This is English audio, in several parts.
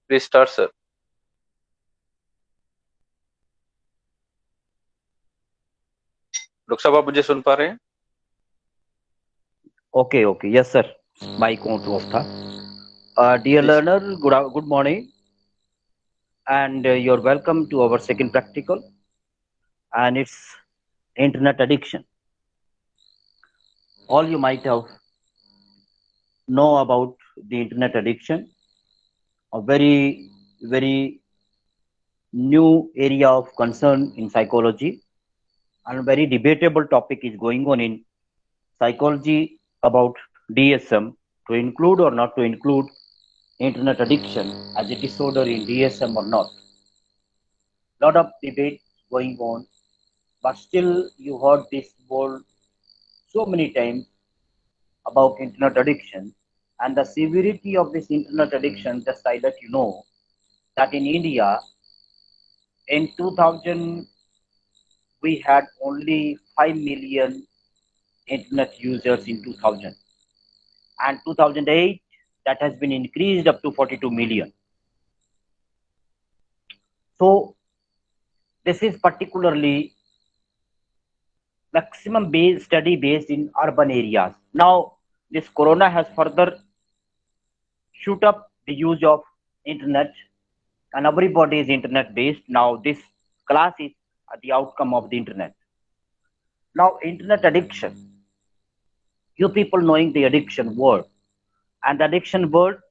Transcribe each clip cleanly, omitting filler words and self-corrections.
Please start sir. Doctor साहब आप मुझे सुन पा रहे हैं? Okay, okay. Yes, sir. Mic on to off tha. Dear जी sir. learner, good morning, and you're welcome to our second practical, and it's internet addiction. All you might have know about the internet addiction, a very new area of concern in psychology, and a very debatable topic is going on in psychology about DSM to include or not to include internet addiction as a disorder in DSM or not. Lot of debate going on, but still you heard this word so many times about internet addiction and the severity of this internet addiction. Just I let you know that in India in 2000 we had only 5 million internet users in 2000, and 2008 that has been increased up to 42 million. So this is particularly maximum based study based in urban areas. Now this corona has further shoot up the use of internet, and everybody is internet based. Now this class is the outcome of the internet. Now internet addiction, you people knowing the addiction word, and the addiction word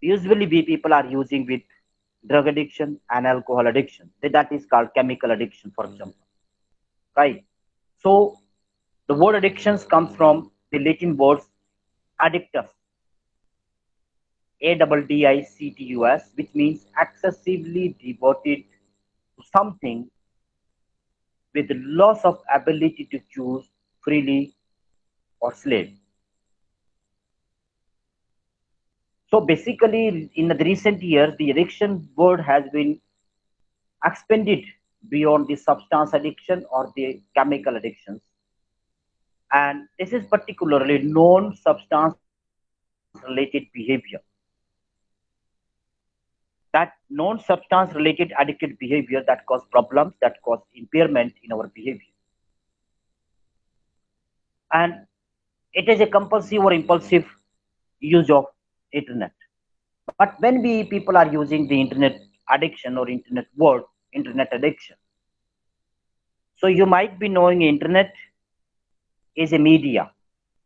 usually we people are using with drug addiction and alcohol addiction. That is called chemical addiction, for example, right? So the word addictions comes from the Latin words addictus, ADDICTUS, which means excessively devoted to something with loss of ability to choose freely or slave. So basically, in the recent years, the addiction word has been expanded beyond the substance addiction or the chemical addictions. And this is particularly non-substance related behavior. That non-substance related addictive behavior that cause problems, that cause impairment in our behavior. And it is a compulsive or impulsive use of internet. But when we people are using the internet addiction or internet word, internet addiction, so you might be knowing internet is a media,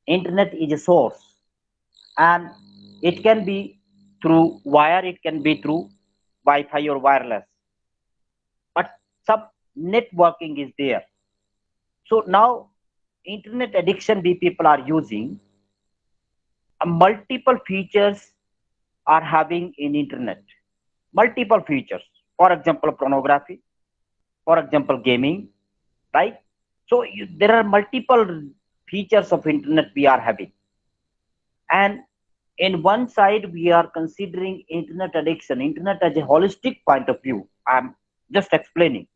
internet is a source, and it can be through wire, it can be through Wi-Fi or wireless, but some networking is there. So now internet addiction we people are using multiple features are having in internet, multiple features, for example pornography, for example gaming, right? So there are multiple features of internet we are having, and in one side we are considering internet addiction, internet as a holistic point of view. I'm just explaining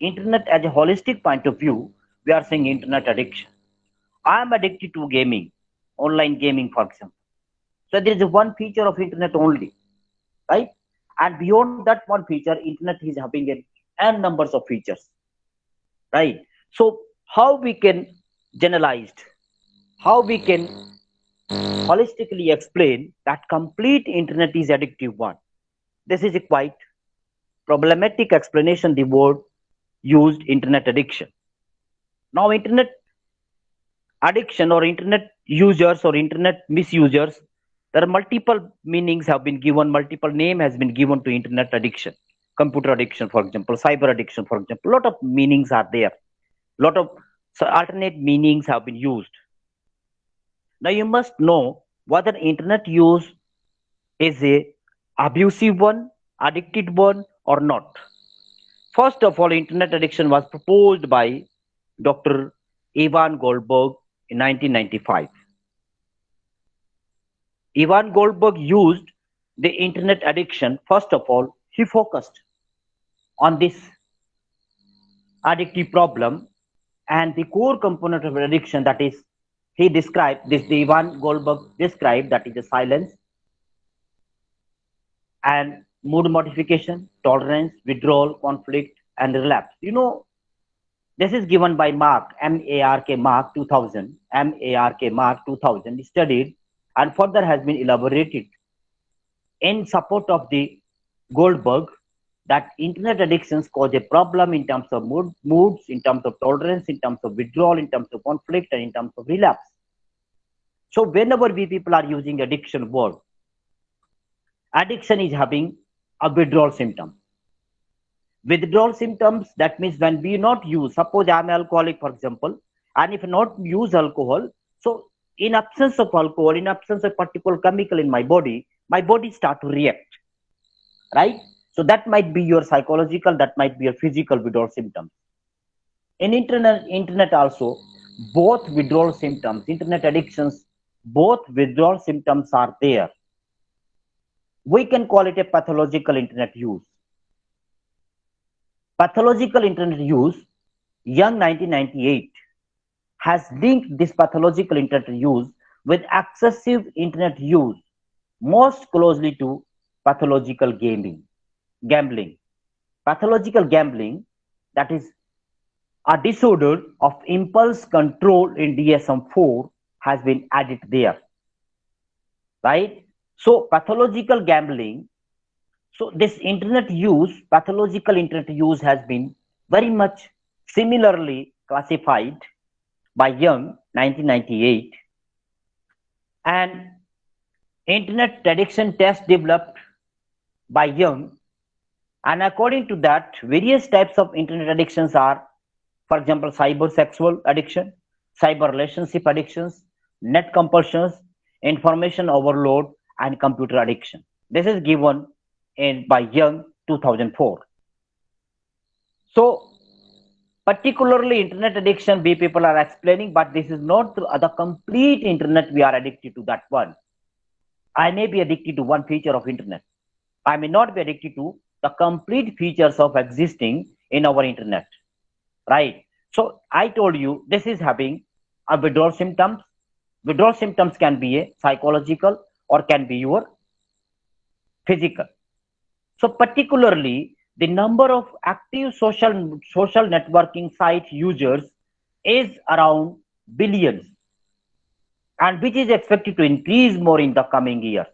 internet as a holistic point of view. We are saying internet addiction, I am addicted to gaming, online gaming, for example. So there is one feature of internet only, right? And beyond that one feature, internet is having an n numbers of features, right? So how we can generalize, how we can holistically explain that complete internet is addictive one? This is a quite problematic explanation, the word used internet addiction. Now internet addiction or internet users or internet misusers, there are multiple meanings have been given, multiple name has been given to internet addiction. Computer addiction, for example, cyber addiction, for example, lot of meanings are there, lot of alternate meanings have been used. Now you must know whether internet use is a abusive one, addicted one or not. First of all, internet addiction was proposed by Dr. Ivan Goldberg in 1995. Ivan Goldberg used the internet addiction. First of all, he focused on this addictive problem and the core component of addiction, that is he described this, the Ivan Goldberg described, that is the silence and mood modification, tolerance, withdrawal, conflict, and relapse. This is given by Mark, M-A-R-K, Mark 2000, M-A-R-K, Mark 2000, studied and further has been elaborated in support of the Goldberg, that internet addictions cause a problem in terms of moods, in terms of tolerance, in terms of withdrawal, in terms of conflict, and in terms of relapse. So whenever we people are using addiction word, addiction is having a withdrawal symptom. Withdrawal symptoms, that means when we not use, suppose I'm alcoholic, for example, and if not use alcohol, so in absence of alcohol, in absence of particular chemical in my body start to react, right? So that might be your psychological, that might be your physical withdrawal symptoms. In internet also, both withdrawal symptoms, internet addictions, both withdrawal symptoms are there. We can call it a pathological internet use. Pathological internet use, Young 1998 has linked this pathological internet use with excessive internet use most closely to pathological gambling. Pathological gambling, that is a disorder of impulse control in DSM-4, has been added there, right? So pathological gambling, so this internet use, pathological internet use, has been very much similarly classified by Young 1998, and internet addiction test developed by Young, and according to that, various types of internet addictions are, for example, cyber sexual addiction, cyber relationship addictions, net compulsions, information overload, and computer addiction. This is given by Young 2004. So particularly internet addiction we people are explaining, but this is not the complete internet we are addicted to that one. I may be addicted to one feature of internet. I may not be addicted to the complete features of existing in our internet, right? So I told you this is having a withdrawal symptoms. Withdrawal symptoms can be a psychological or can be your physical. So particularly the number of active social networking site users is around billions, and which is expected to increase more in the coming years.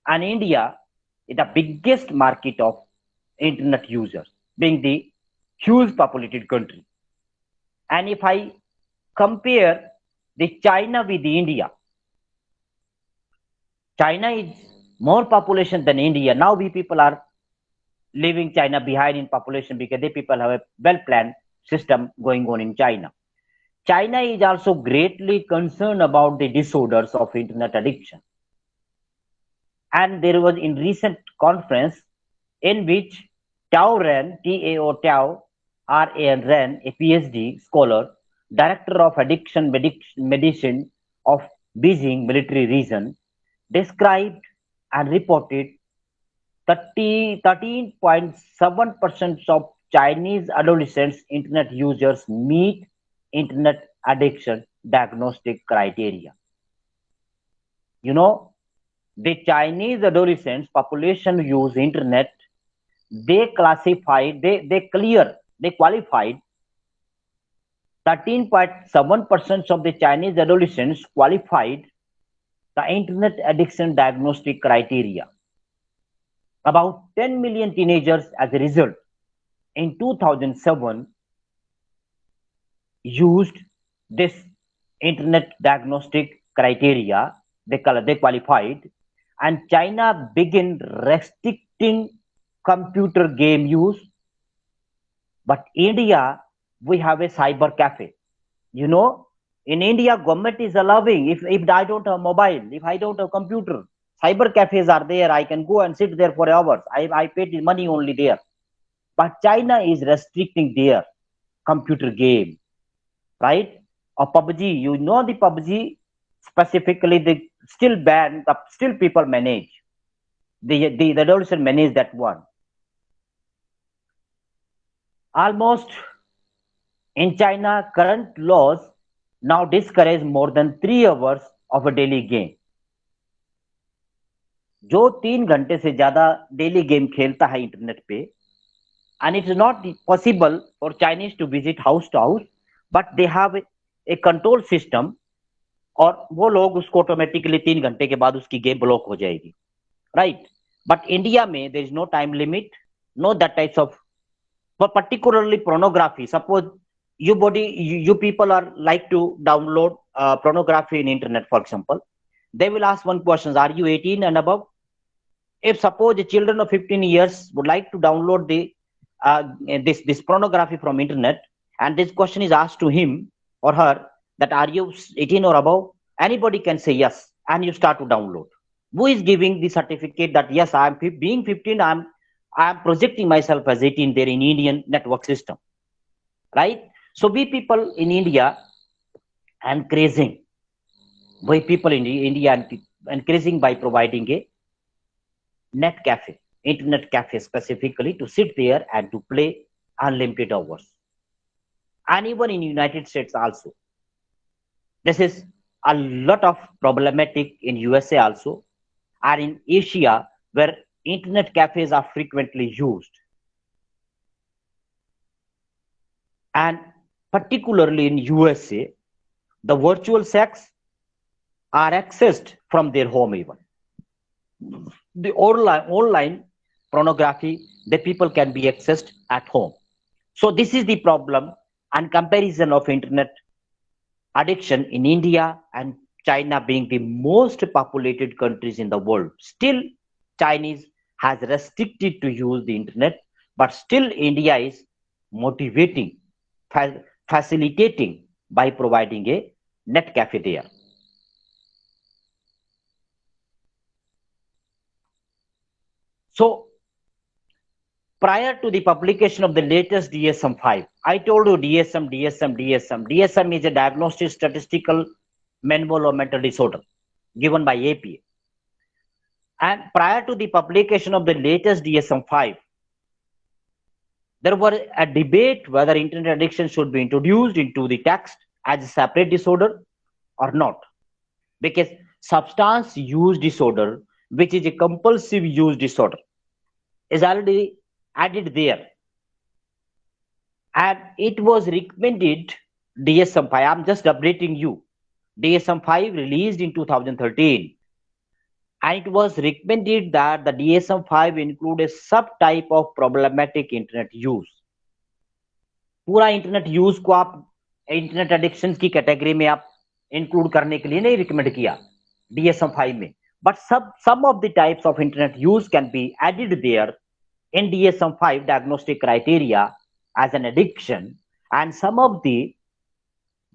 And India is the biggest market of internet users, being the huge populated country. And if I compare the China with the India, China is more population than India. Now we people are leaving China behind in population because they people have a well-planned system going on in China. China is also greatly concerned about the disorders of internet addiction. And there was in recent conference in which Tao Ren, T-A-O Tao, R-A-N Ren, a PhD scholar, director of addiction medicine of Beijing military region, described and reported 13.7% of Chinese adolescents internet users meet internet addiction diagnostic criteria. The Chinese adolescents population use internet, they qualified 13.7% of the Chinese adolescents qualified the internet addiction diagnostic criteria. About 10 million teenagers as a result in 2007 used this internet diagnostic criteria, they qualified, and China began restricting computer game use. But India, we have a cyber cafe. In India, government is allowing, if I don't have mobile, if I don't have computer, cyber cafes are there. I can go and sit there for hours. I paid money only there. But China is restricting their computer game, right? Or PUBG, the PUBG specifically, they still ban, still people manage. The adolescent manage that one. Almost in China, current laws now discourage more than 3 hours of a daily game. जो 3 घंटे से ज्यादा daily game खेलता है internet पे, and it is not possible for Chinese to visit house to house, but they have a control system, और वो लोग उसको ऑटोमेटिकली 3 घंटे के बाद उसकी गेम ब्लॉक हो जाएगी, राइट. बट इंडिया में there is no time limit, no that types of, for particularly pornography. Suppose you people are like to download pornography in internet, for example. They will ask one question: are you 18 and above? If suppose the children of 15 years would like to download this pornography from internet, and this question is asked to him or her, that are you 18 or above, anybody can say yes, and you start to download. Who is giving the certificate that yes, I am being 15, I am projecting myself as 18 there in Indian network system, right? So we people in India increasing, we people in India increasing by providing a net cafe, internet cafe specifically, to sit there and to play unlimited hours. And even in United States also, this is a lot of problematic in USA also, and in Asia, where internet cafes are frequently used. And particularly in USA, the virtual sex are accessed from their home even. The online pornography, the people can be accessed at home. So this is the problem and comparison of internet addiction in India and China being the most populated countries in the world. Still, Chinese has restricted to use the internet, but still India is motivating, facilitating by providing a net cafe there. So prior to the publication of the latest DSM-5, I told you DSM is a diagnostic statistical manual of mental disorder given by APA. And prior to the publication of the latest DSM-5, there was a debate whether internet addiction should be introduced into the text as a separate disorder or not. Because substance use disorder, which is a compulsive use disorder, is already added there. And it was recommended, DSM-5, I'm just updating you, DSM-5 released in 2013. And it was recommended that the DSM-5 include a subtype of problematic internet use. पूरा internet use को आप internet addiction की category में आप include करने के लिए नहीं रिकमेंड किया DSM-5 में, but some of the types of internet use can be added there in DSM-5 diagnostic criteria as an addiction, and some of the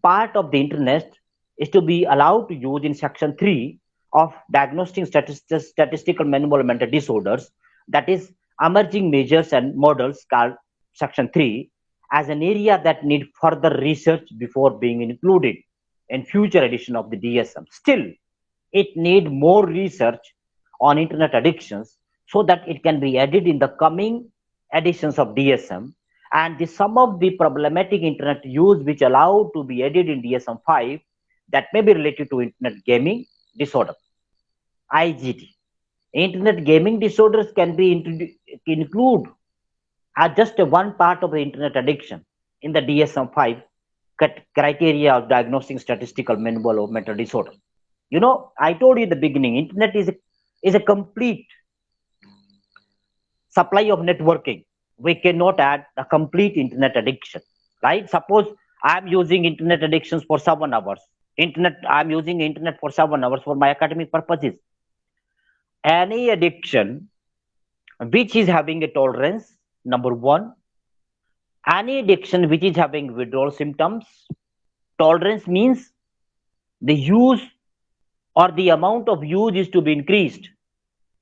part of the internet is to be allowed to use in section 3 of diagnostic statistical manual of mental disorders, that is emerging measures and models, called section 3, as an area that need further research before being included in future edition of the DSM. Still, it need more research on internet addictions so that it can be added in the coming editions of DSM. And some of the problematic internet use which allowed to be added in DSM-5 that may be related to internet gaming disorder, IGD. Internet gaming disorders can be include as just one part of the internet addiction in the DSM-5 criteria of diagnostic statistical manual of mental disorder. You know, I told you in the beginning, internet is a complete supply of networking. We cannot add a complete internet addiction, right? Suppose I'm using internet addictions for 7 hours. I'm using internet for 7 hours for my academic purposes. Any addiction which is having a tolerance, number one, any addiction which is having withdrawal symptoms, tolerance means the use or the amount of use is to be increased.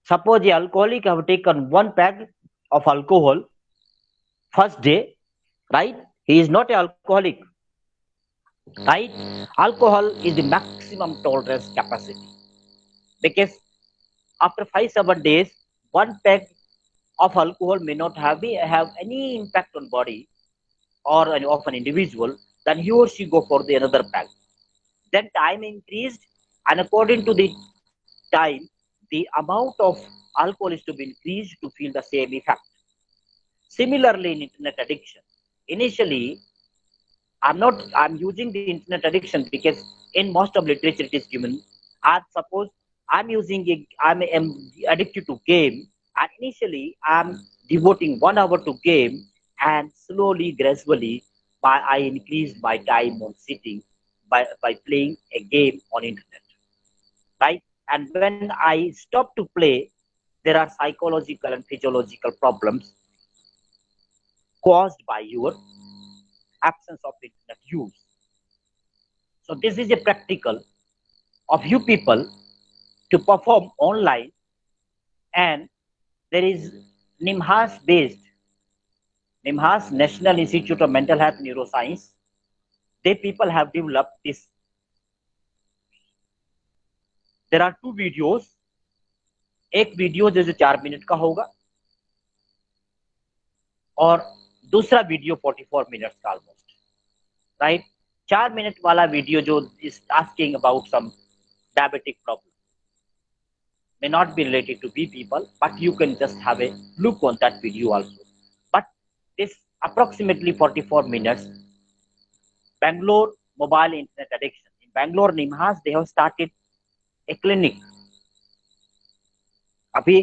Suppose the alcoholic have taken 1 pack of alcohol first day, right? He is not an alcoholic, right? Alcohol is the maximum tolerance capacity, because after 5-7 days, 1 pack of alcohol may not have any impact on body or of an individual, then he or she go for the another pack. then time increased, and according to the time, the amount of alcohol is to be increased to feel the same effect. Similarly, in internet addiction, initially, I'm using the internet addiction because in most of literature it is given. I suppose I'm addicted to game, and initially I'm devoting 1 hour to game, and slowly, gradually, I increase my time on sitting by playing a game on internet, right? And when I stop to play, there are psychological and physiological problems caused by your absence of internet use. So this is a practical of you people to perform online, and there is NIMHAS based, NIMHAS National Institute of Mental Health Neuroscience. They people have developed this. There are two videos. एक video जैसे 4 minute का होगा और दूसरा video 44 minutes का almost, right? 4 minute वाला video जो is asking about some diabetic problem may not be related to B people, but you can just have a look on that video also. But this approximately 44 minutes, Bangalore mobile internet addiction. In Bangalore, NIMHAS, they have started a clinic. अभी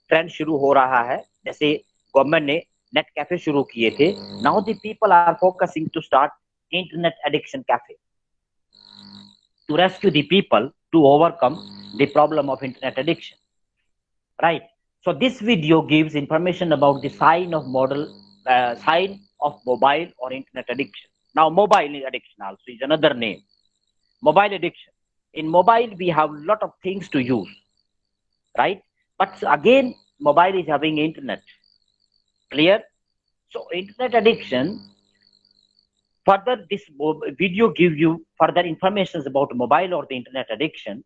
trend शुरू हो रहा है, जैसे government ने net cafe शुरू किए थे. Now the people are focusing to start internet addiction cafe to rescue the people to overcome the problem of internet addiction, right? So this video gives information about the sign of mobile or internet addiction. Now mobile addiction also is another name. Mobile addiction. In mobile we have a lot of things to use, right? But again, mobile is having internet. Clear? So internet addiction, further this video gives you further information about mobile or the internet addiction,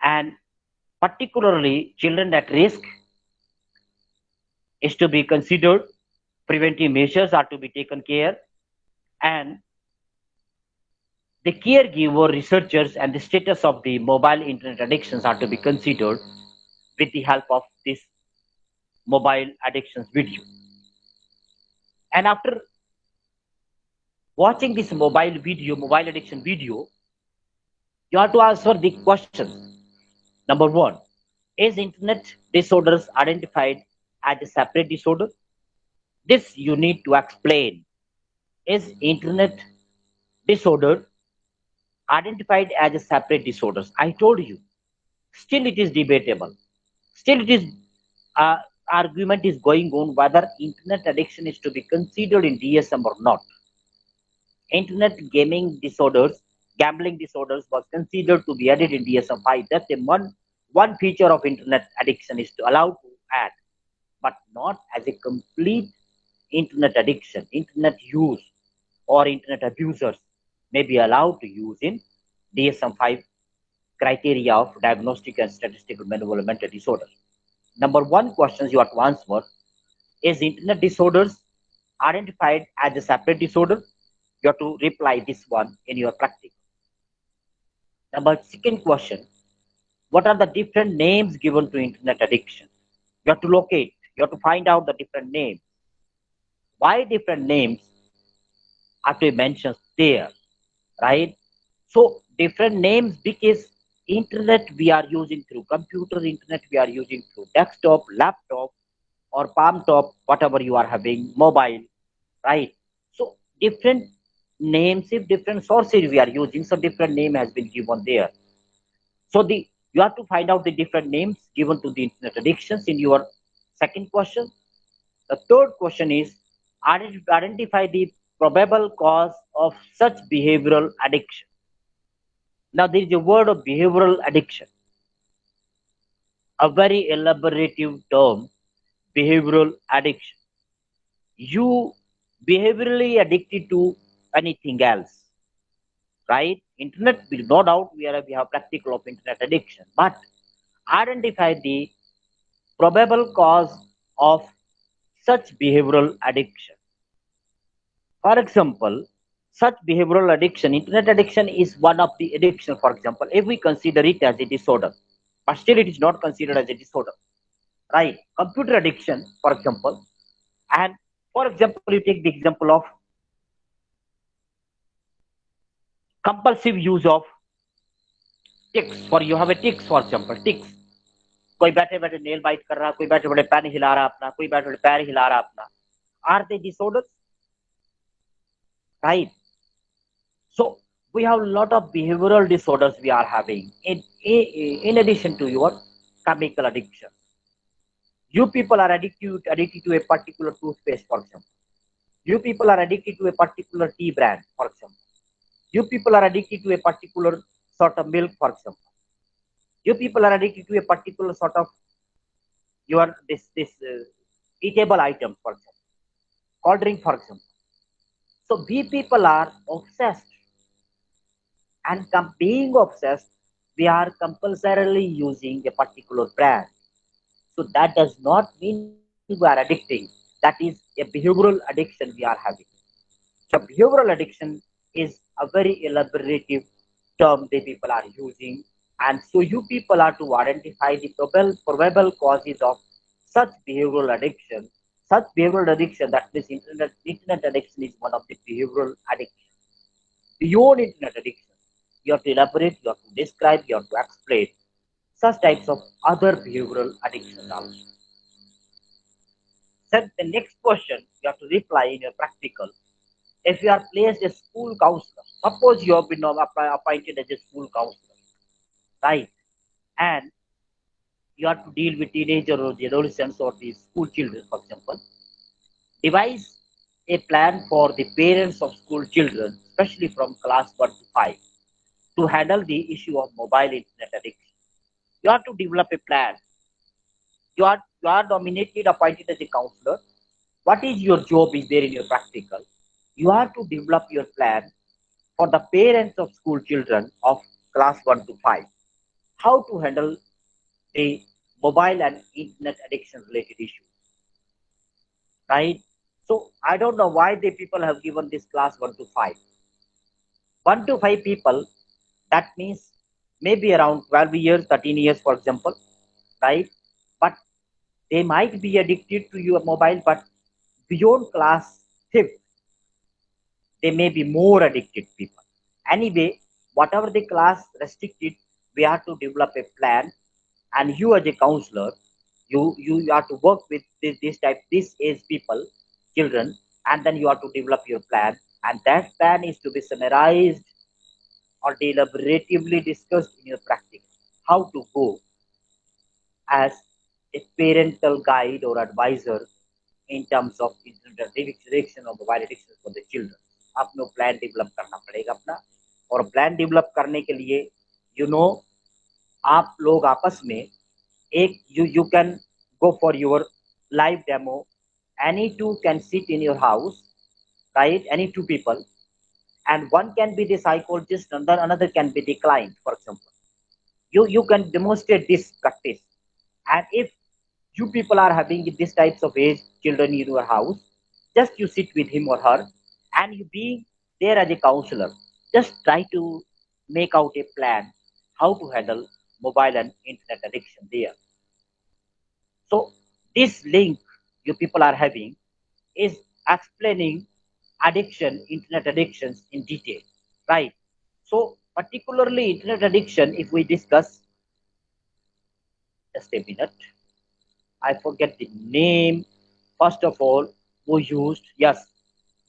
and particularly children at risk is to be considered, preventive measures are to be taken care, and the caregiver, researchers, and the status of the mobile internet addictions are to be considered with the help of this mobile addictions video. And after watching this mobile addiction video, you have to answer the questions. Number one, is internet disorders identified as a separate disorder? This you need to explain. Is internet disorder identified as a separate disorder? I told you. Still it is debatable. Still it is argument is going on whether internet addiction is to be considered in DSM or not. Internet gambling disorders was considered to be added in DSM-5. That's a one feature of internet addiction is to allow to add, but not as a complete internet addiction. Internet use or internet abusers may be allowed to use in DSM-5 criteria of diagnostic and statistical mental disorder. Number one questions you have to answer: is internet disorders identified as a separate disorder? You have to reply this one in your practice. Number second question: what are the different names given to internet addiction? You have to locate, you have to find out the different names. Why different names are to be mentioned there, right? So different names because internet we are using through computer, internet we are using through desktop, laptop, or palm top, whatever you are having, mobile, right? So different names, if different sources we are using, so different name has been given there. So you have to find out the different names given to the internet addictions in your second question. The third question is identify the probable cause of such behavioral addiction. Now there is a word of behavioral addiction, a very elaborative term, behavioral addiction. You behaviorally addicted to anything else, right? Internet, no doubt we have practical of internet addiction, but identify the probable cause of such behavioral addiction. For example, Such behavioral addiction, internet addiction is one of the addiction, for example, if we consider it as a disorder, but still it is not considered as a disorder, right? Computer addiction, for example, and for example, you take the example of compulsive use of ticks, for you have a ticks, for example, ticks. कोई बैठे बैठे nail bite कर रहा, कोई बैठे बैठे pen हिला रहा अपना, कोई बैठे बैठे पैर हिला रहा अपना. Are they disorders? Right. So we have a lot of behavioral disorders we are having in addition to your chemical addiction. You people are addicted to a particular toothpaste, for example. You people are addicted to a particular tea brand, for example. You people are addicted to a particular sort of milk, for example. You people are addicted to a particular sort of your this eatable items, for example, cold drink, for example. So we people are obsessed, and being obsessed, we are compulsorily using a particular brand. So that does not mean we are addicting. That is a behavioral addiction we are having. So behavioral addiction is a very elaborative term that people are using. And so you people are to identify the probable causes of such behavioral addiction. Such behavioral addiction, that means internet addiction is one of the behavioral addiction. Beyond internet addiction, you have to elaborate, you have to describe, you have to explain such types of other behavioral addictions also. Then the next question you have to reply in your practical. If you are placed as school counselor, suppose you have been appointed as a school counselor, right? And you have to deal with teenagers or the adolescents or the school children, for example. Devise a plan for the parents of school children, especially from class 1 to 5, to handle the issue of mobile internet addiction. You have to develop a plan. You are nominated, appointed as a counselor. What is your job is there in your practical? You have to develop your plan for the parents of school children of class 1 to 5. How to handle the mobile and internet addiction related issues, right? So I don't know why the people have given this class 1 to 5. 1 to 5 people, that means maybe around 12 years, 13 years, for example, right? But they might be addicted to your mobile, but beyond class 5th, they may be more addicted people. Anyway, whatever the class restricted, we have to develop a plan, and you as a counselor, you have to work with this age people, children, and then you have to develop your plan, and that plan is to be summarized or deliberatively discussed in your practice. How to go as a parental guide or advisor in terms of internet addiction or mobile addiction for the children. आपको plan develop करना पड़ेगा अपना, और plan develop करने के लिए आप लोग आपस में एक you can go for your live demo. Any two can sit in your house, right? Any two people, and one can be the psychologist, and another can be the client, for example. You can demonstrate this practice, and if you people are having these types of age children in your house, just you sit with him or her, and you being there as a counselor, just try to make out a plan how to handle mobile and internet addiction there. So this link you people are having is explaining addiction, internet addictions in detail, right? So particularly internet addiction, if we discuss, just a minute, I forget the name. First of all, who used, yes,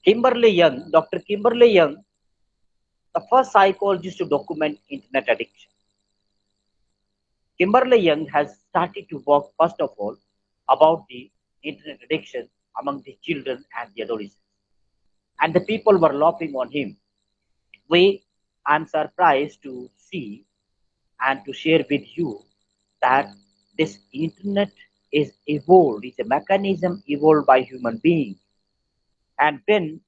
Kimberly Young, Dr. Kimberly Young, the first psychologist to document internet addiction. Kimberly Young has started to work, first of all, about the internet addiction among the children and the adolescents. And the people were laughing on him. I'm surprised to see and to share with you that this internet is evolved, it's a mechanism evolved by human beings. And when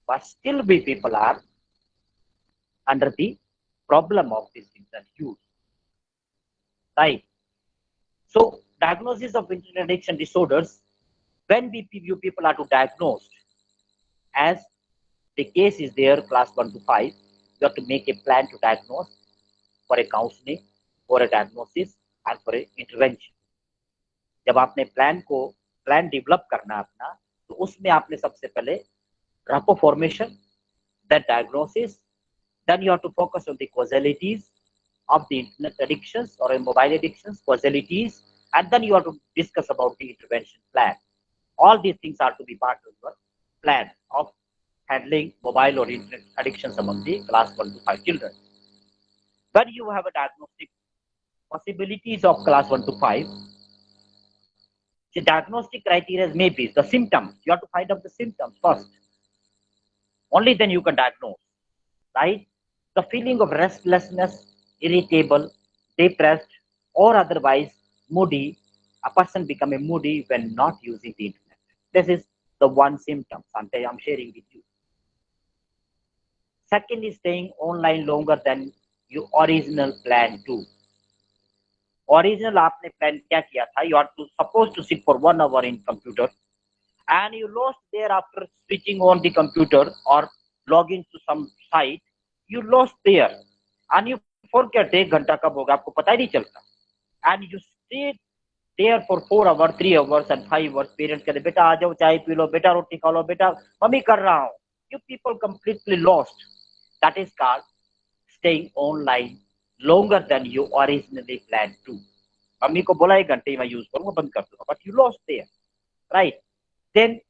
but still we people are under the problem of this internet use, right? So diagnosis of internet addiction disorders, when you people are to diagnose, as the case is there, class 1 to 5, you have to make a plan to diagnose, for a counseling, for a diagnosis and for a intervention. जब आपने plan develop करना अपना, तो उसमें आपने सबसे पहले rapport formation, then diagnosis, then you have to focus on the causalities of the internet addictions or mobile addictions, causalities, and then you have to discuss about the intervention plan. All these things are to be part of your plan of handling mobile or internet addictions among the class 1 to 5 children. When you have a diagnostic possibilities of class 1 to 5, the diagnostic criteria may be the symptoms. You have to find out the symptoms first. Only then you can diagnose, right? The feeling of restlessness, irritable, depressed, or otherwise moody. A person becoming moody when not using the internet. This is the one symptom I'm sharing with you. Second is staying online longer than your original plan to. Original आपने plan क्या किया था? You are supposed to sit for 1 hour in computer, and you lost there after switching on the computer or logging to some site. You lost there, and you forget 1 घंटा कब होगा आपको पता ही नहीं चलता. And you stayed there for 4 hours, 3 hours and 5 hours. Parents कहते बेटा आ जाओ चाय पी लो, बेटा रोटी खा लो, बेटा मम्मी कर रहा हूँ. You people completely lost. That is called staying online longer than you originally planned to. Mummy को बोला 1 घंटे मैं यूज करूंगा, बंद कर दूंगा, but you lost there, right? Then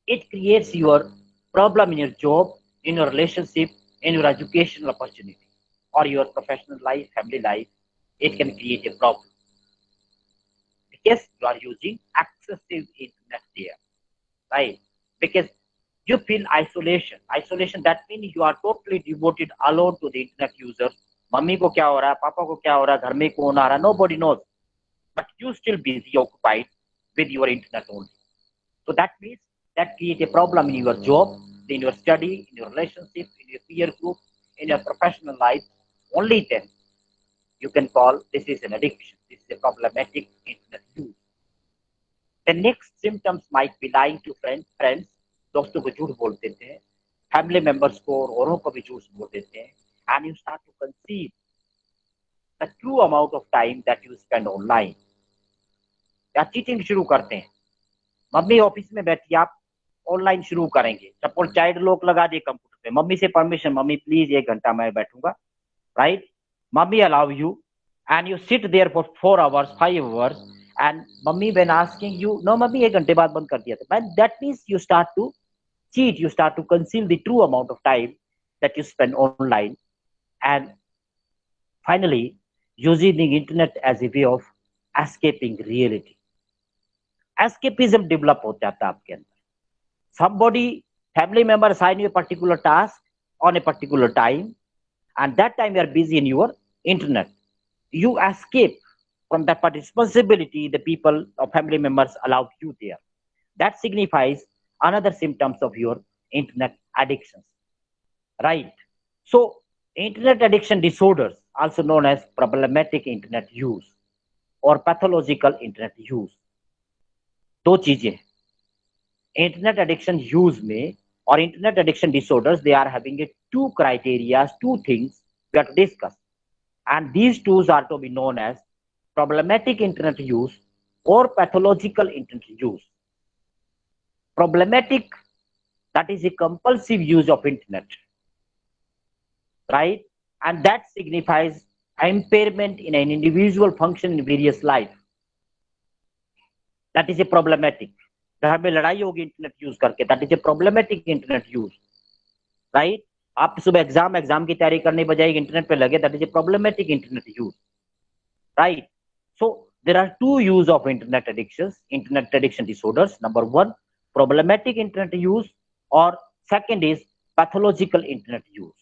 it creates your problem in your job, in your relationship, in your educational opportunity, or your professional life, family life. It can create a problem because you are using excessive internet there, right? Because you feel isolation. Isolation, that means you are totally devoted alone to the internet user. Mummy ko kya ho raha hai, papa ko kya ho raha hai, ghar mein kaun aa raha, nobody knows. But you still busy, occupied with your internet only. So that means that create a problem in your job, in your study, in your relationship, in your peer group, in your professional life. Only then you can call this is an addiction. This is a problematic internet use. The next symptoms might be lying to friends, दोस्तों को झूठ बोल देते हैं, family members को और औरों को भी झूठ बोल देते हैं, and you start to conceive the true amount of time that you spend online. या चीटिंग शुरू करते हैं. मम्मी ऑफिस में बैठी, आप ऑनलाइन शुरू करेंगे, सपोज चाइल्ड लॉक लगा दिए कंप्यूटर पे, मम्मी से परमिशन, मम्मी प्लीज 1 घंटा मैं बैठूंगा, right? Mummy allow you and you sit there for 4 hours, 5 hours, and mummy when asking you, no mummy 1 घंटे बाद बंद कर दिया था. That means you start to cheat, you start to conceal the true amount of time that you spend online, and finally using the internet as a way of escaping reality. Escapism develop हो जाता है आपके अंदर. Somebody, family member assign you a particular task on a particular time, and that time you are busy in your internet. You escape from that responsibility the people or family members allowed you there. That signifies another symptoms of your internet addictions, right? So internet addiction disorders, also known as problematic internet use or pathological internet use. दो चीजें internet addiction use में or internet addiction disorders, they are having a 2 criteria, 2 things we have to discuss. And these tools are to be known as problematic internet use or pathological internet use. Problematic, that is a compulsive use of internet, right? And that signifies impairment in an individual function in various life. That is a problematic. घर में लड़ाई होगी internet use करके, that is a problematic internet use, right? आप सुबह exam की तैयारी करने बजाय इंटरनेट पे लगे, that is a problematic internet use, right? So there are 2 use of internet addiction disorders. Number 1, problematic internet use, or second is pathological internet use.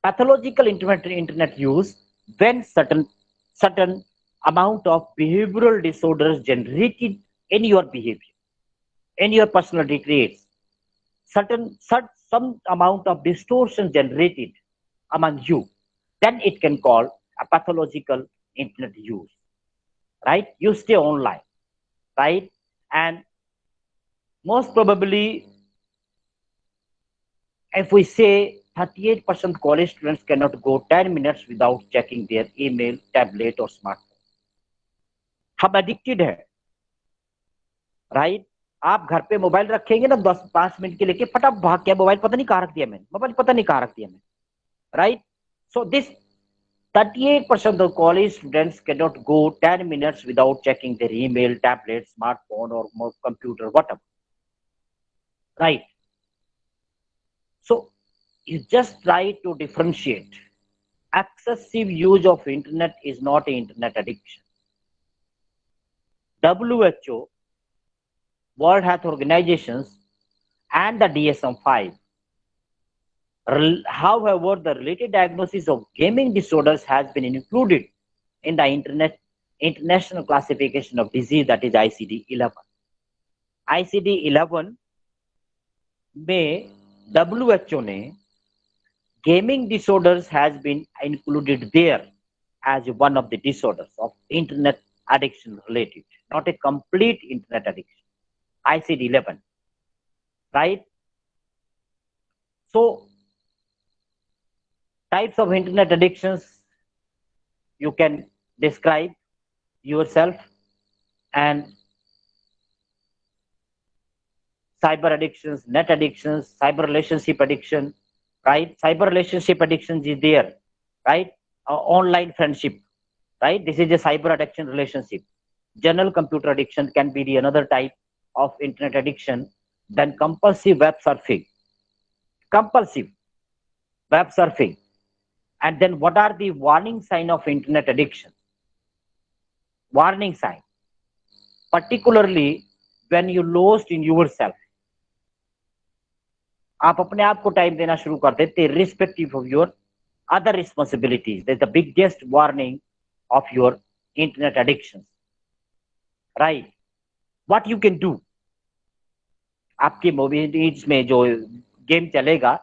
Pathological internet use, when certain amount of behavioral disorders generated in your behavior, in your personality traits, some amount of distortion generated among you, then it can call a pathological internet use, right? You stay online, right? And most probably, if we say 38% college students cannot go 10 minutes without checking their email, tablet or smartphone. हम addicted है, right? आप घर पे mobile रखेंगे ना 10-5 minute के लेके फटाफट भाग के मोबाइल पता नहीं कहाँ रख दिया मैंने, मोबाइल पता नहीं कहाँ रख दिया मैंने, right? So this 38% of college students cannot go 10 minutes without checking their email, tablet, smartphone or computer, whatever, right? So you just try to differentiate. Excessive use of internet is not internet addiction. WHO, World Health Organizations, and the DSM-5. However, the related diagnosis of gaming disorders has been included in the International Classification of Disease, that is ICD-11. ICD-11 में WHO ने gaming disorders has been included there as one of the disorders of internet addiction related, not a complete internet addiction. ICD-11, right? So types of internet addictions you can describe yourself, and cyber addictions, net addictions, cyber relationship addiction, right? Cyber relationship addictions is there, right? Online friendship, right? This is a cyber addiction relationship. General computer addiction can be the another type of internet addiction. Then compulsive web surfing, compulsive web surfing. And then what are the warning sign of internet addiction? Warning sign, particularly when you lost in yourself. आप अपने आप को time देना शुरू कर देते irrespective of your other responsibilities. That's the biggest warning of your internet addictions, right? What you can do, आपके mobile में जो गेम चलेगा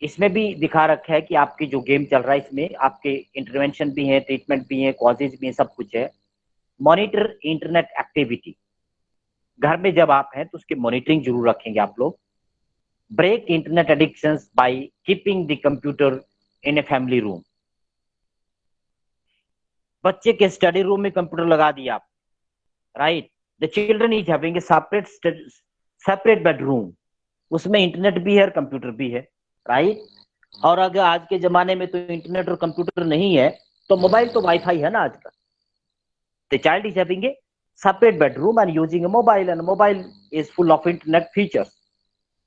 इसमें भी दिखा रखा है कि आपकी जो गेम चल रहा है इसमें आपके इंटरवेंशन भी है, ट्रीटमेंट भी है, कॉजेज भी है, सब कुछ है. मॉनिटर इंटरनेट एक्टिविटी, घर में जब आप हैं तो उसकी मॉनिटरिंग जरूर रखेंगे आप लोग. Break internet addictions by keeping the computer in a family room. बच्चे के स्टडी रूम में कंप्यूटर लगा दिया आप, right? The children is having a separate bedroom, उसमें इंटरनेट भी है और कंप्यूटर भी है, राइट? और अगर आज के जमाने में तो इंटरनेट और कंप्यूटर नहीं है तो मोबाइल तो वाईफाई है ना आजकल. The child is having A separate bedroom and using a mobile, and mobile is full of internet features,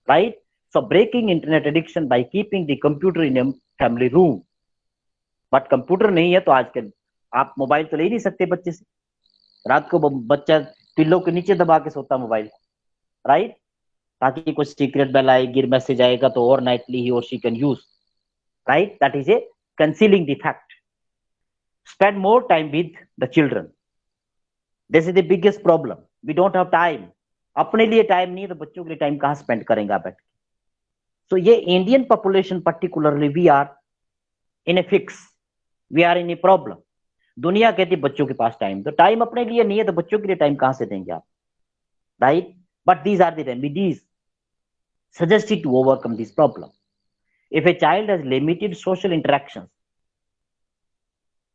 right? So breaking internet addiction by keeping the computer in a family room. But computer नहीं है तो आजकल आप mobile तो ले नहीं सकते बच्चे से. रात को बच्चा पिल्लो के नीचे दबा के सोता मोबाइल, राइट? ताकि कुछ सीक्रेट बेल आए, गिर मैसेज आएगा तो और नाइटली ही और she can use, right? That is a concealing the fact. Spend more time with the children. This is the biggest problem. We don't have time. अपने लिए टाइम नहीं है तो बच्चों के लिए टाइम कहां स्पेंड करेंगे आप बैठ के? सो ये Indian population particularly we are in a fix, we are in a problem. दुनिया कहती है बच्चों के पास टाइम, तो टाइम अपने लिए नहीं है तो बच्चों के लिए टाइम कहां से देंगे आप, right? But these are the remedies suggested to overcome this problem. If a child has limited social interactions,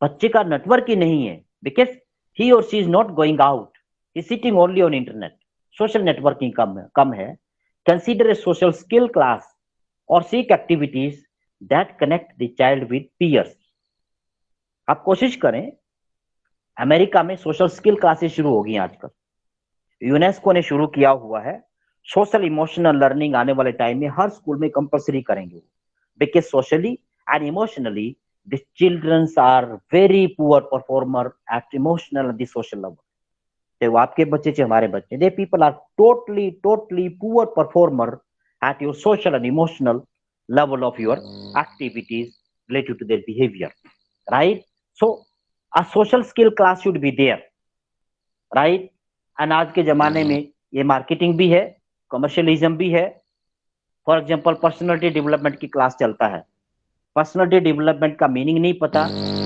बच्चे का नेटवर्क ही नहीं है, because he or she is not going out, he is sitting only on internet, social networking कम है. Consider a social skill class or seek activities that connect the child with peers. आप कोशिश करें, America में social skill classes शुरू हो गई आजकल, UNESCO ने शुरू किया हुआ है. सोशल इमोशनल लर्निंग आने वाले टाइम में हर स्कूल में कंपलसरी करेंगे, because socially and emotionally the childrens are very poor performer at emotional and the social level. तो आपके बच्चे चाहे हमारे बच्चे, they people are totally poor performer at your social and emotional level of your activities related to their behavior, right? So a social skill class should be there, right? And आज के जमाने में ये मार्केटिंग भी है, commercialism भी है. For example personality development की क्लास चलता है, पर्सनालिटी डेवलपमेंट का मीनिंग नहीं पता,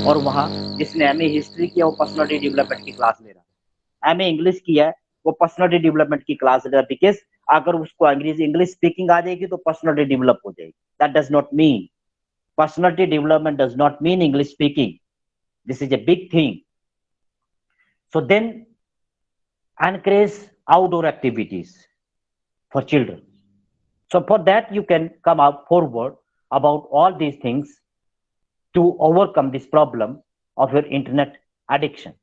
और वहां जिसने एमए हिस्ट्री किया वो पर्सनालिटी डेवलपमेंट की क्लास ले रहा है, एमए इंग्लिश किया है वो पर्सनालिटी डेवलपमेंट की क्लास ले रहा है, बिकॉज अगर उसको अंग्रेजी इंग्लिश स्पीकिंग आ जाएगी तो पर्सनालिटी डेवलप हो जाएगी. That does not mean, personality development does not mean English speaking. This is a big thing. So then encourage outdoor activities for children. So for that you can come up forward about all these things to overcome this problem of your internet addiction.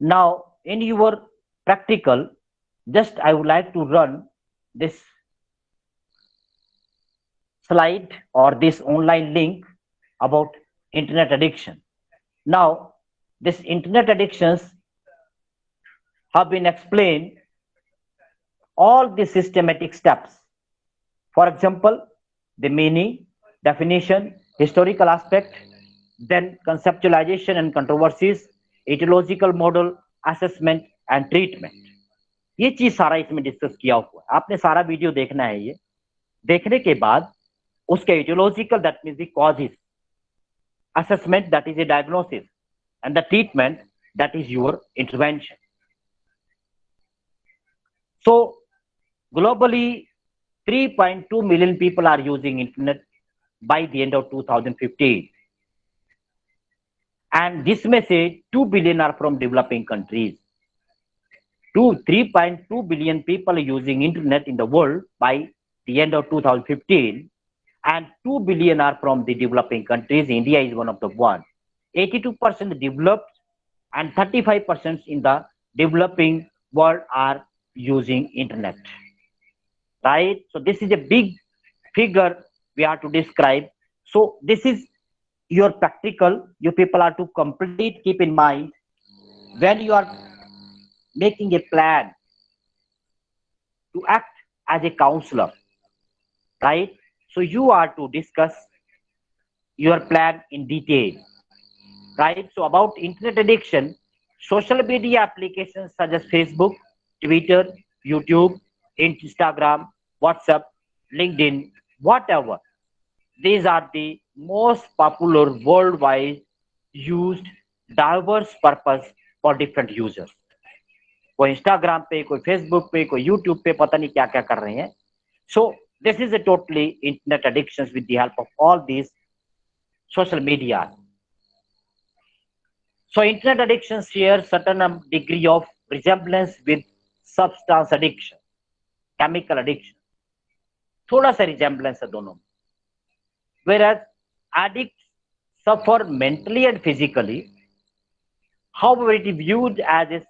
Now in your practical, just I would like to run this slide or this online link about internet addiction. Now this internet addictions have been explained all the systematic steps. For example, the meaning, definition, historical aspect, then conceptualization and controversies, etiological model, assessment and treatment. ये चीज सारा इसमें discuss किया हुआ है. आपने सारा video देखना है. ये देखने के बाद उसके etiological, that means the causes, assessment, that is a diagnosis, and the treatment, that is your intervention. So globally 3.2 million people are using internet by the end of 2015, and this में से 2 billion are from developing countries. 3.2 billion people using internet in the world by the end of 2015, and 2 billion are from the developing countries. India is one of the one. 82% developed and 35% in the developing world are using internet. Right? So this is a big figure we have to describe. So this is your practical. You people are to complete. Keep in mind when you are making a plan to act as a counselor, right? So you are to discuss your plan in detail, right? So about internet addiction, social media applications such as Facebook, Twitter, YouTube, Instagram, WhatsApp, LinkedIn, whatever, these are the most popular worldwide used diverse purpose for different users. कोई Instagram पे, कोई Facebook पे, कोई YouTube पे, पता नहीं क्या क्या कर रहे हैं. So this is a totally internet addictions with the help of all these social media. So internet addiction shares certain degree of resemblance with substance addiction, chemical addiction. थोड़ा सा resemblance है दोनों में. Whereas addicts suffer mentally and physically, however it is viewed as a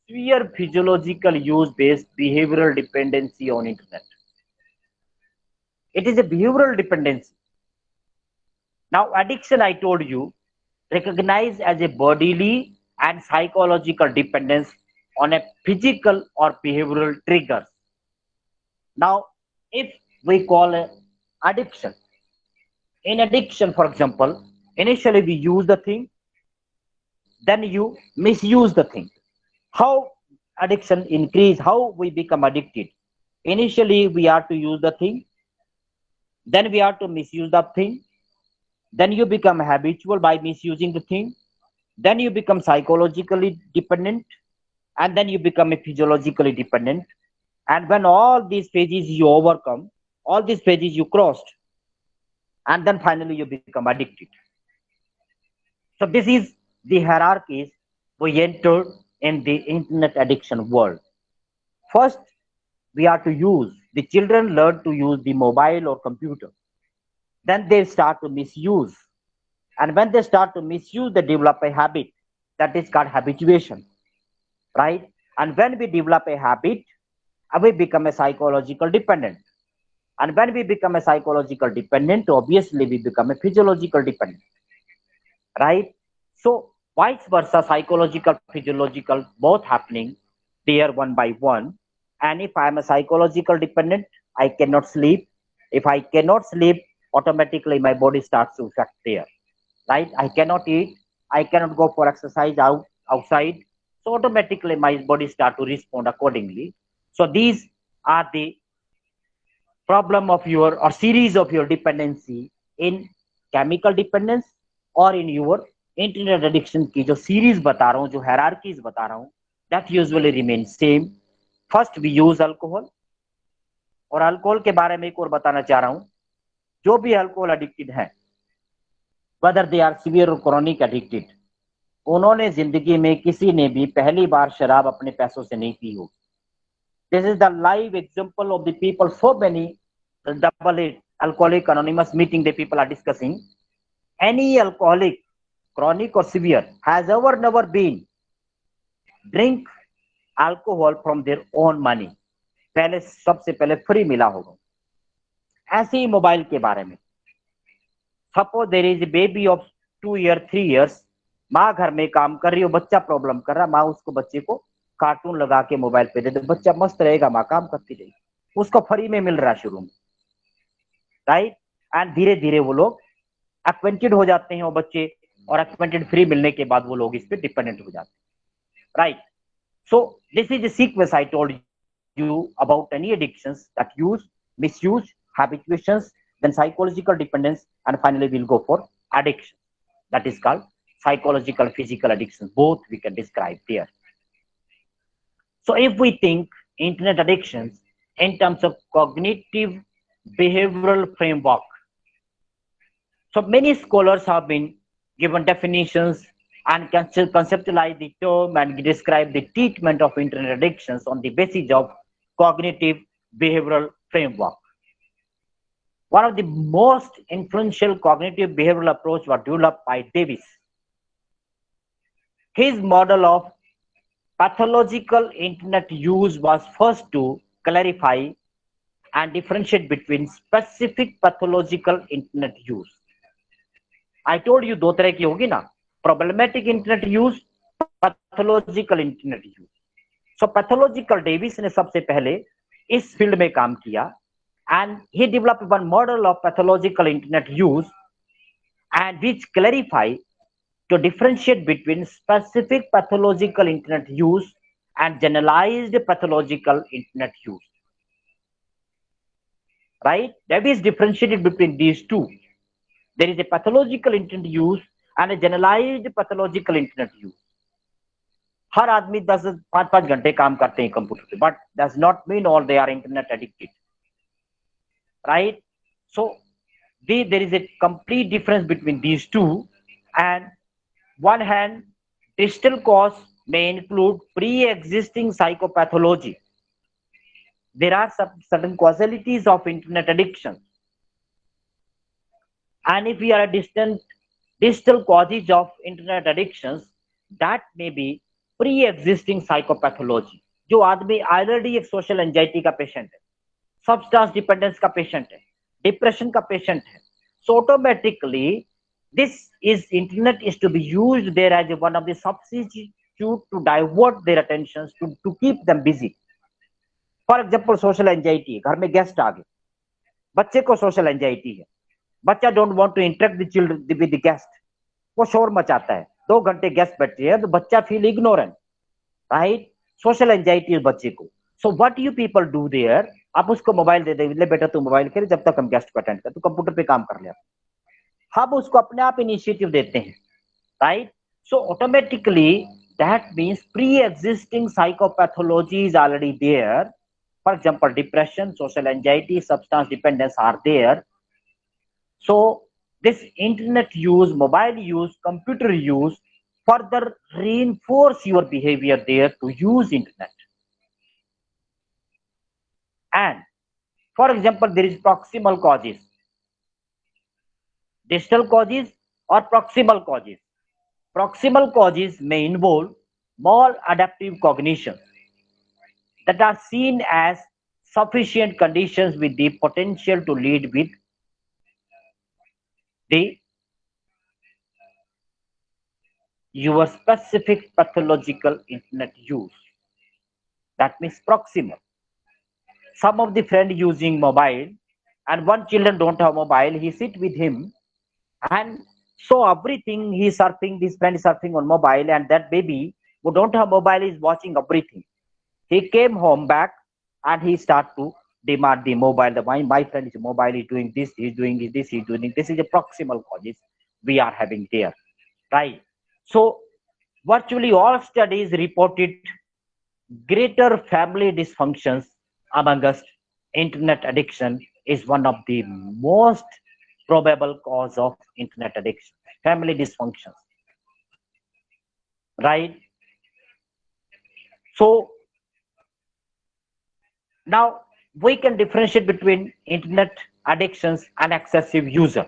severe physiological use-based behavioral dependency on internet. It is a behavioral dependency. Now addiction, I told you, recognized as a bodily and psychological dependence on a physical or behavioral triggers. Now if we call a addiction, in addiction, for example, initially we use the thing, then you misuse the thing. How addiction increase, how we become addicted? Initially we are to use the thing, then we are to misuse the thing, then you become habitual by misusing the thing, then you become psychologically dependent, and then you become a physiologically dependent. And when all these phases you overcome, all these phases you crossed, and then finally you become addicted. So this is the hierarchies we entered in the internet addiction world. First, we are to use, the children learn to use the mobile or computer. Then they start to misuse. And when they start to misuse, they develop a habit that is called habituation, right? And when we develop a habit, we become a psychological dependent. And when we become a psychological dependent, obviously we become a physiological dependent, right? So vice versa, psychological, physiological, both happening there one by one. And if I am a psychological dependent, I cannot sleep. If I cannot sleep, automatically my body starts to affect there, right? I cannot eat, I cannot go for exercise outside, so automatically my body start to respond accordingly. So these are the problem of your or series of your dependency in chemical dependence और in your internet addiction की जो series बता रहा हूँ, जो hierarchies बता रहा हूँ, that usually remain same. First we use alcohol. और अल्कोहल के बारे में एक और बताना चाह रहा हूँ, जो भी अल्कोहल एडिक्टेड है, whether they are severe or chronic addicted, उन्होंने जिंदगी में किसी ने भी पहली बार शराब अपने पैसों से नहीं पी होगी. This is the live example of the people. So many double alcoholic anonymous meeting the people are discussing. Any alcoholic, chronic or severe, has ever never been drink alcohol from their own money. पहले सबसे पहले free मिला होगा. ऐसे ही mobile के बारे में, suppose there is a baby of 2 year 3 years, माँ घर में काम कर रही हो, बच्चा प्रॉब्लम कर रहा, माँ उसको बच्चे को कार्टून लगा के मोबाइल पे दे दे, बच्चा मस्त रहेगा, माँ काम करती रहेगी, उसको फ्री में मिल रहा है शुरू में, राइट. एंड धीरे धीरे वो लोग एक्वेंटेड हो जाते हैं वो बच्चे, और एक्वेंटेड फ्री मिलने के बाद वो लोग इस पे डिपेंडेंट हो जाते हैं, right. So this is a sequence I told you about any addictions that use, misuse, habituations, then psychological dependence, and finally we'll go for addiction. That is called psychological, physical addiction. Both we can describe there. So if we think internet addictions in terms of cognitive behavioral framework, so many scholars have been given definitions and conceptualize the term and describe the treatment of internet addictions on the basis of cognitive behavioral framework. One of the most influential cognitive behavioral approach was developed by Davis. His model of pathological internet use was first to clarify and differentiate between specific pathological internet use. I told you दो तरह की होगी ना, problematic internet use, pathological internet use. So pathological, Davis ने सबसे पहले इस field में काम किया, and he developed one model of pathological internet use and which clarify to differentiate between specific pathological internet use and generalized pathological internet use. Right? Davis differentiated between these two. There is a pathological internet use and a generalized pathological internet use. हर आदमी 5-5 घंटे काम करते हैं computer पे, but does not mean all they are internet addicted. Right? So there is a complete difference between these two. And one hand, distal cause may include pre-existing psychopathology. There are some certain causalities of internet addiction, and if we are a distal causes of internet addictions, that may be pre-existing psychopathology. जो आदमी already एक social anxiety का patient है, substance dependence का patient है, depression का patient है, so automatically this is internet is to be used there as one of the substitute to divert their attentions to keep them busy. For example social anxiety, घर में guest आ गए, बच्चे को social anxiety है, बच्चा don't want to interact the children with the guest, वो शोर मचाता है, 2 घंटे गेस्ट बैठे हैं तो बच्चा feel ignorant, right. Social anxiety बच्चे को. So what you people do their, आप उसको मोबाइल दे दे, ले बेटा तू मोबाइल खेल जब तक हम गेस्ट को अटेंड कर, तू कंप्यूटर पे काम कर ले. हम उसको अपने आप इनिशिएटिव देते हैं, right. So automatically that means pre existing psychopathology is already there. For example, depression, social anxiety, substance dependence are there. So this internet use, mobile use, computer use further reinforce your behavior there to use internet. And for example, there is proximal causes, distal causes or proximal causes. Proximal causes may involve maladaptive cognition that are seen as sufficient conditions with the potential to lead with your specific pathological internet use. That means proximal. Some of the friend using mobile, and one children don't have mobile, he sit with him and so everything he surfing, this friend is surfing on mobile, and that baby who don't have mobile is watching everything. He came home back and he start to demand the mobile. My friend is mobile is doing this, he's doing this, he's doing this. Is a proximal causes we are having there, right? So virtually all studies reported greater family dysfunctions among us. Internet addiction is one of the most probable cause of internet addiction. Family dysfunctions, right? So now we can differentiate between internet addictions and excessive user.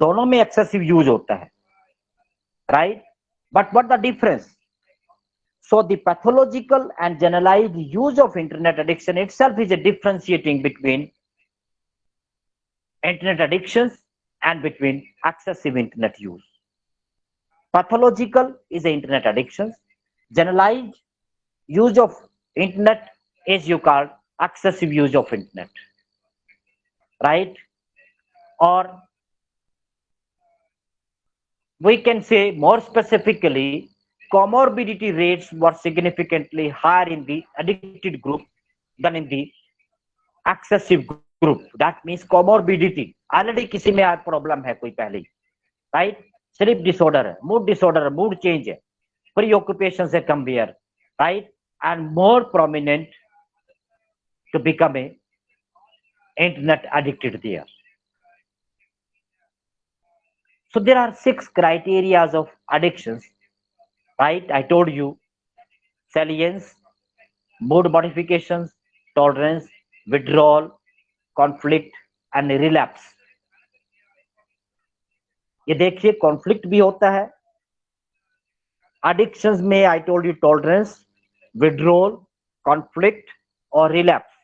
दोनों में excessive use होता है, right? But what the difference? So the pathological and generalized use of internet addiction itself is a differentiating between internet addictions and between excessive internet use. Pathological is the internet addictions. Generalized use of internet is you call excessive use of internet, right? Or we can say more specifically, comorbidity rates were significantly higher in the addicted group than in the excessive group. That means comorbidity already किसी में problem है कोई पहले, right? Sleep disorder है, mood change है, pre occupation से compare, right? And more prominent to become a internet addicted there. So there are 6 criteria of addictions, right? I told you: salience, mood modifications, tolerance, withdrawal, conflict and relapse. ये देखिए conflict भी होता है addictions में. I told you tolerance, withdrawal, conflict और relapse.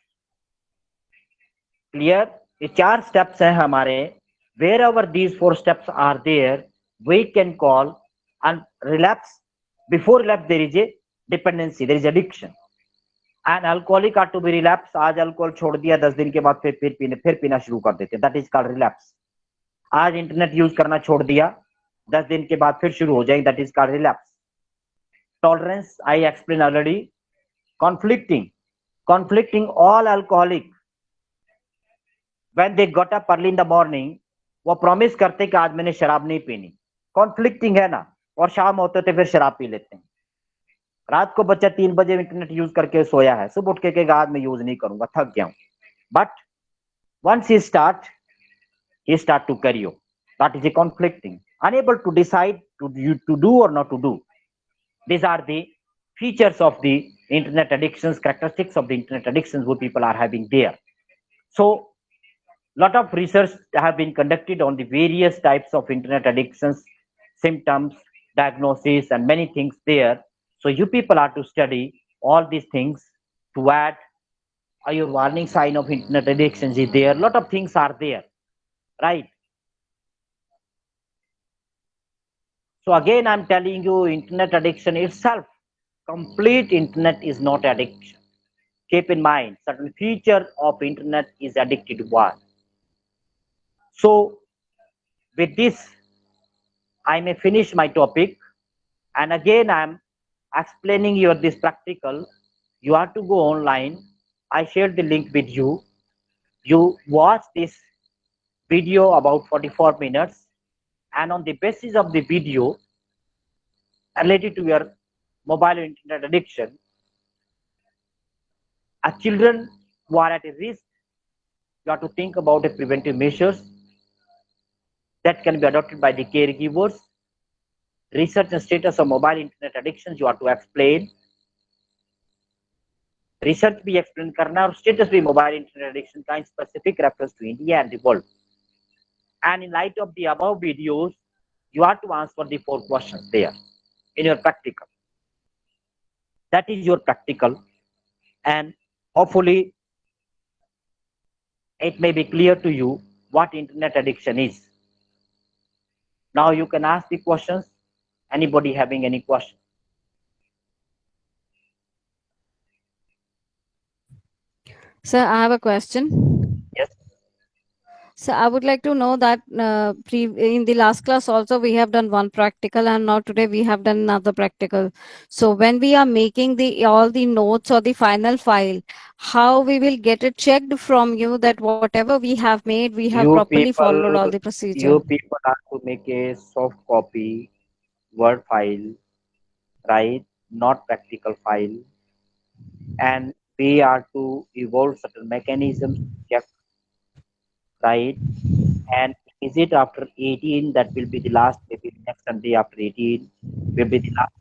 Clear? ये 4 steps हैं हमारे. Wherever these 4 steps are there, we can call and relapse. Before relapse there is a dependency, there is addiction. And alcoholic are to be relapse. आज alcohol छोड़ दिया, 10 दिन के बाद फिर पीना शुरू कर देते. That is called relapse. आज इंटरनेट यूज करना छोड़ दिया, 10 दिन के बाद फिर शुरू हो जाएंगे. That is called relapse. Tolerance I explained already. Conflicting all alcoholic when they got up early in the morning, वो प्रॉमिस करते कि आज मैंने शराब नहीं पीनी. कॉन्फ्लिक्टिंग है ना. और शाम होते थे फिर शराब पी लेते हैं. रात को बच्चा 3 बजे इंटरनेट यूज करके सोया है, सुबह उठ के कहेगा आज मैं यूज नहीं करूंगा, थक गया हूं. But once he start to carry on. That is a conflicting, unable to decide to do or not to do. These are the features of the internet addictions, characteristics of the internet addictions what people are having there. So lot of research have been conducted on the various types of internet addictions, symptoms, diagnosis and many things there. So you people are to study all these things. To add, your warning sign of internet addictions is there. Lot of things are there, right? So again I'm telling you, internet addiction itself, complete internet is not addiction. Keep in mind certain feature of internet is addicted one. So with this I may finish my topic, and again I'm explaining you this practical. You have to go online. I shared the link with you. You watch this video about 44 minutes, and on the basis of the video related to your mobile internet addiction, as children who are at a risk, you have to think about the preventive measures that can be adopted by the caregivers. Research and status of mobile internet addictions you have to explain. Research भी explain करना और status भी mobile internet addiction का in specific reference to India and the world. And in light of the above videos, you have to answer the 4 questions there in your practical. That is your practical, and hopefully it may be clear to you what internet addiction is. Now you can ask the questions. Anybody having any question? Sir, I have a question. Yes. So I would like to know that in the last class also we have done one practical, and now today we have done another practical. So when we are making the all the notes or the final file, how we will get it checked from you that whatever we have made, we have You properly people, followed all the procedure. you people have to make a soft copy Word file, right? Not practical file, and we are to evolve certain mechanisms to check, right? And is it after 18 that will be the last, maybe next Sunday after 18 will be the last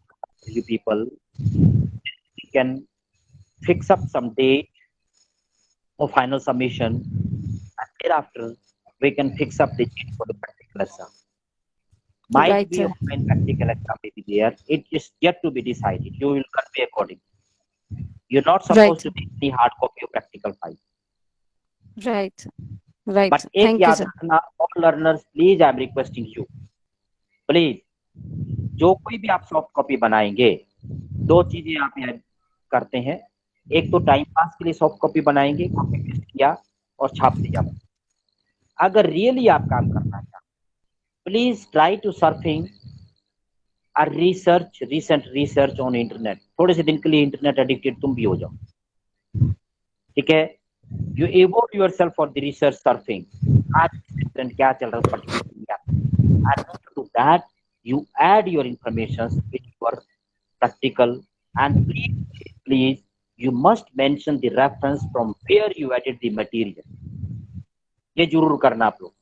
for you people. We can fix up some date for final submission, and thereafter we can fix up the date for the practical exam. Might Right, be sir. online practical exam may be there. It is yet to be decided. You will convey accordingly. You're not Right, supposed to take any hard copy of practical file. right, right. But एक Thank you, याद sir. रखना, all learners, please, I am requesting you, please, जो कोई भी आप soft copy बनाएंगे, दो चीजें आप यहाँ करते हैं. एक तो टाइम पास के लिए सॉफ्ट कॉपी बनाएंगे, कॉपी पेस्ट किया और छाप दिया. अगर रियली आप काम करना चाहते, प्लीज ट्राई टू सर्फिंग और research, recent research on internet. थोड़े से दिन के लिए इंटरनेट एडिक्टेड तुम भी हो जाओ, ठीक है? You evolve your self for the research surfing. आज ट्रेंड क्या चल रहा है पर्टिकुलर क्या, and to that you add your information with your practical, and please you must mention the reference from where you added the material. ये जरूर करना आप लोग.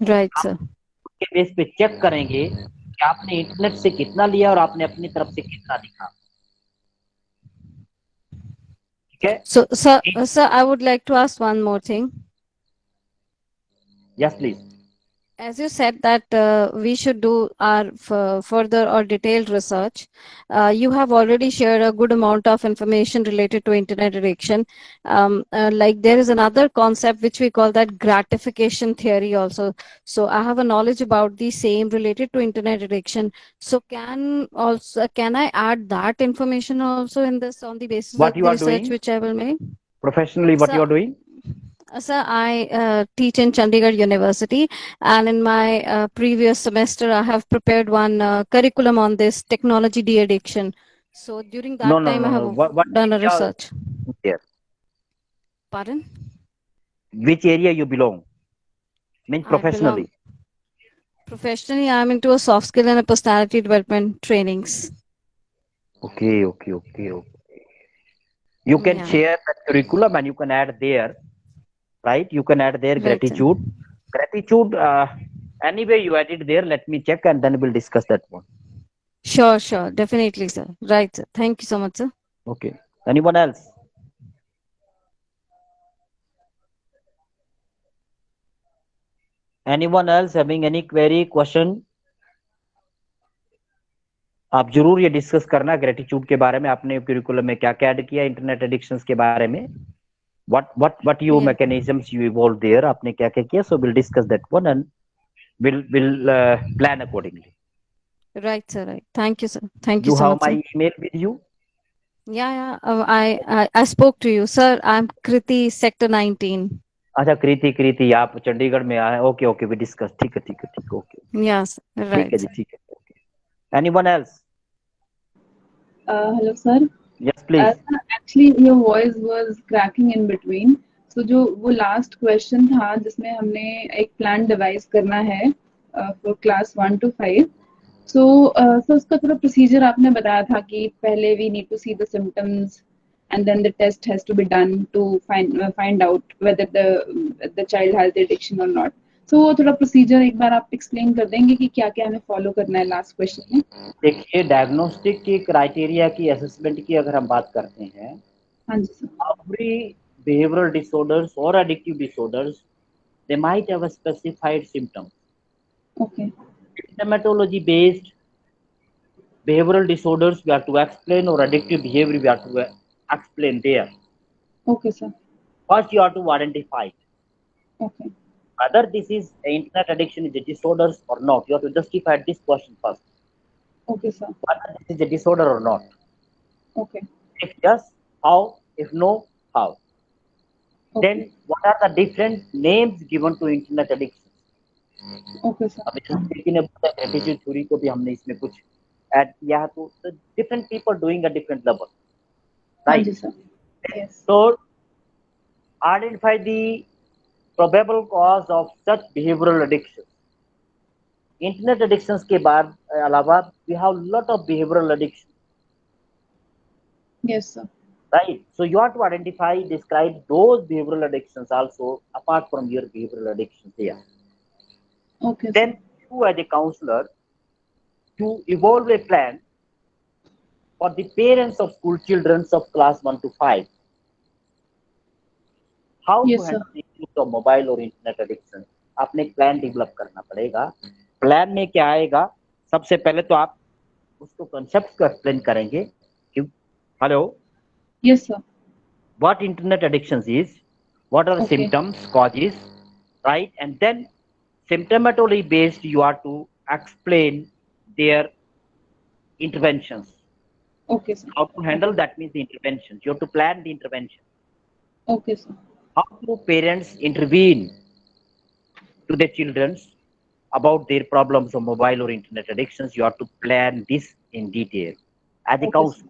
Right, आप sir. उसके बेस पे चेक करेंगे कि आपने इंटरनेट से कितना लिया और आपने अपनी तरफ से कितना लिखा, ठीक है? So, sir, I would like to ask one more thing. Yes please. As you said that we should do our further or detailed research, you have already shared a good amount of information related to internet addiction. Like there is another concept which we call that gratification theory also. So I have a knowledge about the same related to internet addiction. So can I add that information also in this on the basis of What the you are research doing which I will make? professionally, what you So are doing? Sir, I teach in Chandigarh University, and in my previous semester, I have prepared one curriculum on this technology de-addiction. So during No, that no, time, no, I no. have What done a area research. there? Pardon? Which area you belong? Means I belong professionally. professionally. I'm into a soft skill and a personality development trainings. Okay, okay, okay, okay. You can Yeah, share that curriculum and you can add there, right? You can add there right, sir. gratitude. Gratitude, anyway, you add it there. Let me check and then we'll discuss that one. Sure, sure, definitely, sir. Right, sir. Thank you so much, sir. Okay. Anyone else? Anyone else having any query, question? आप जरूर ये discuss करना gratitude के बारे में. आपने curriculum में क्या क्या ऐड किया इंटरनेट एडिक्शंस के बारे में? what you Yeah, mechanisms you evolved there, आपने क्या क्या किया? So we'll discuss that one and we'll plan accordingly. right, sir. Right. Thank you, sir. Thank you You so have much, sir. my email with you? Yeah, yeah. I spoke to you, sir. I'm Kriti, Sector 19. अच्छा, कृति, कृति आप चंडीगढ़ में आए? Okay okay, we discuss. ठीक है, ठीक है, ठीक है, ओके. Yes, ठीक है right, जी, sir. ठीक है, okay. Anyone else? Hello, sir. Yes please. Sir, actually, your voice was cracking in between. So जो वो last question था जिसमें हमने एक plan devise करना है for class 1 to 5. So उसका थोड़ा procedure आपने बताया था कि पहले we need to see the symptoms and then the test has to be done to find out whether the child has the addiction or not. So वो थोड़ा procedure एक बार आप explain कर देंगे कि क्या क्या हमें follow करना है last question में? देखिए, डायग्नोस्टिक की क्राइटेरिया की असेसमेंट की अगर हम बात करते हैं, हाँ जी sir. every behavioral disorders or addictive disorders, they might have a specified symptom. Okay. Symptomatology based behavioral disorders we have to explain, or addictive behavior we have to explain there. Okay, sir. First, you have to identify Okay. whether this is internet addiction is a disorder or not. You have to justify this question first. Okay, sir. Whether this is a disorder or not. Okay. If yes, how? If no, how? Then what are the different names given to internet addiction? Okay, sir. अब किसी ने बोला gratitude theory को भी हमने इसमें कुछ add किया है, तो different people doing a different level, हाँ right? Ji sir. Yes. So identify the probable cause of such behavioral addiction. Internet addictions के बाद अलावा we have lot of behavioral addiction, Yes, sir. right? So you have to identify, describe those behavioral addictions also apart from your behavioral addictions here. Okay, sir. Then you as a counselor to evolve a plan for the parents of school children of class 1 to 5. How Yes, to sir. handle the use of mobile or internet addiction. आपने एक plan develop करना पड़ेगा. Plan में क्या आएगा? सबसे पहले तो आप उसको कंसेप्ट को एक्सप्लेन करेंगे कि hello, Yes, sir. what internet addictions is, what are the Okay. symptoms, causes, right? And then symptomatology based you are to explain their interventions. Okay, sir. How to handle that means the interventions. You have to plan the intervention. Okay, sir. How do parents intervene to their children about their problems of mobile or internet addictions? You have to plan this in detail as a Okay, counselor.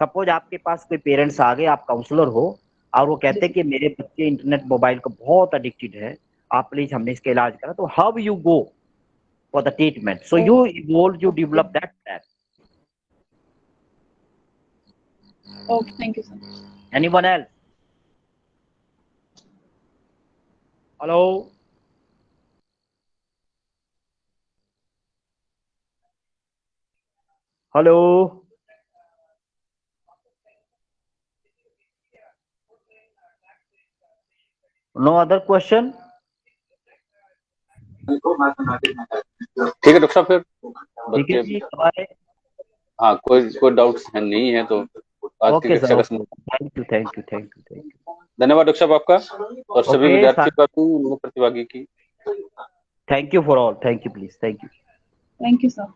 Suppose आपके पास कोई parents आ गए, आप counsellor हो और वो कहते हैं कि मेरे बच्चे इंटरनेट मोबाइल को बहुत एडिक्टेड है, आप प्लीज हमने इसका इलाज करा, तो how you go for the treatment? So you evolve, you develop that plan. Okay, thank you, sir. Anyone else? Hello? Hello? No other question? ठीक है डॉक्टर साहब, फिर ठीक है बच्चे, जी, बाय. हाँ कोई डाउट्स है नहीं है तो आज की ओके कक्षा सर, का thank you thank you thank you thank you. धन्यवाद डॉक्टर साहब आपका और सभी Okay, विद्यार्थियों का भी, उनको प्रतिभागी की. Thank you for all, thank you please, thank you. Thank you, sir.